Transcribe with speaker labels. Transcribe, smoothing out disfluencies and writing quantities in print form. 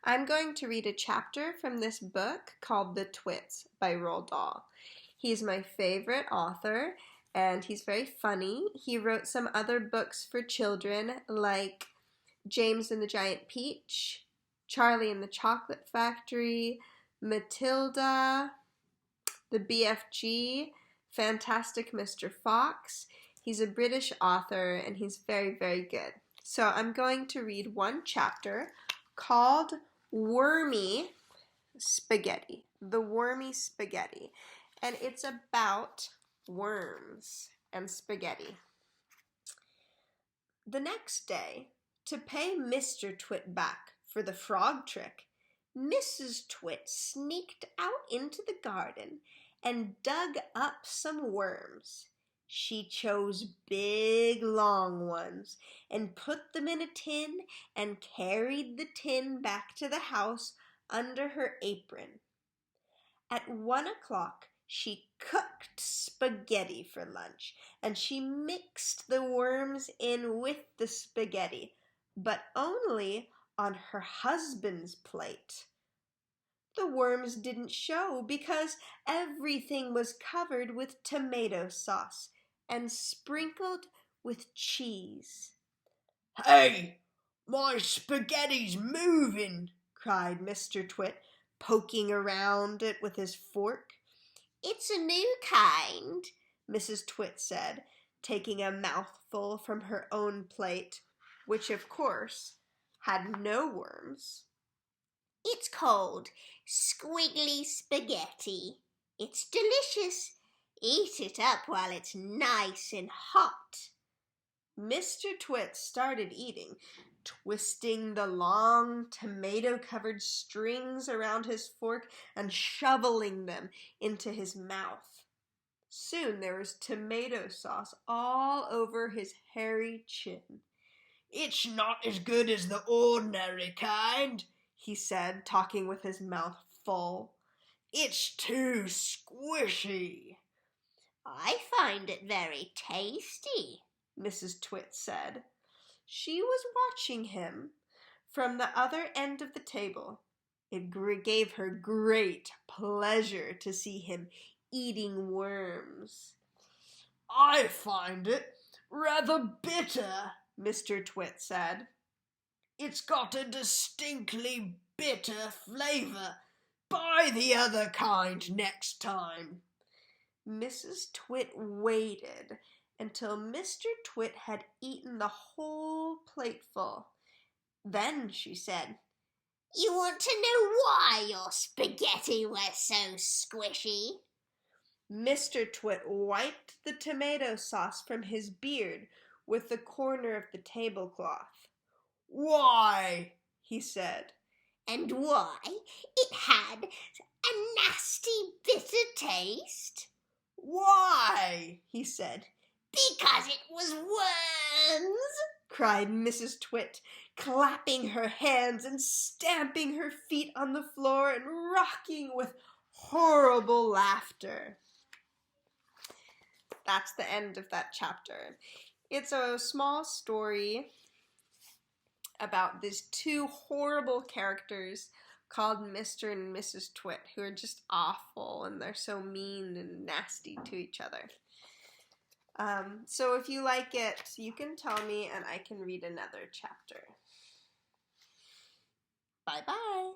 Speaker 1: I'm going to read a chapter from this book called The TWITS by Roald Dahl. He's my favorite author and he's very funny. He wrote some other books for children like James and the Giant Peach, Charlie and the Chocolate Factory, Matilda, The BFG, Fantastic Mr. Fox. He's a British author and he's very, very good. So I'm going to read one chapter called Wormy Spaghetti. The Wormy Spaghetti. And it's about worms and spaghetti. The next day, to pay Mr. Twit back for the frog trick, Mrs. Twit sneaked out into the garden and dug up some worms. She chose big, long ones and put them in a tin and carried the tin back to the house under her apron. At 1 o'clock, she cooked spaghetti for lunch, and she mixed the worms in with the spaghetti, but only on her husband's plate. The worms didn't show because everything was covered with tomato sauce and sprinkled with cheese.
Speaker 2: "Hey, my spaghetti's moving!" cried Mr. Twit, poking around it with his fork.
Speaker 1: "It's a new kind," Mrs. Twit said, taking a mouthful from her own plate, which of course had no worms. "It's called squiggly spaghetti. It's delicious. Eat it up while it's nice and hot." Mr. Twit started eating, twisting the long tomato-covered strings around his fork and shoveling them into his mouth. Soon there was tomato sauce all over his hairy chin.
Speaker 2: "It's not as good as the ordinary kind,"
Speaker 1: he said, talking with his mouth full.
Speaker 2: "It's too squishy."
Speaker 1: "I find it very tasty," Mrs. Twit said. She was watching him from the other end of the table. It gave her great pleasure to see him eating worms.
Speaker 2: "I find it rather bitter," Mr. Twit said. "It's got a distinctly bitter flavor. Buy the other kind next time."
Speaker 1: Mrs. Twit waited until Mr. Twit had eaten the whole plateful. Then she said, "You want to know why your spaghetti was so squishy?" Mr. Twit wiped the tomato sauce from his beard with the corner of the tablecloth.
Speaker 2: "Why?"
Speaker 1: he said. "And why it had a nasty bitter taste?"
Speaker 2: "Why?"
Speaker 1: he said. "Because it was worms!" cried Mrs. Twit, clapping her hands and stamping her feet on the floor and rocking with horrible laughter. That's the end of that chapter. It's a small story about these two horrible characters called Mr. and Mrs. Twit, who are just awful and they're so mean and nasty to each other. So if you like it, you can tell me and I can read another chapter. Bye-bye.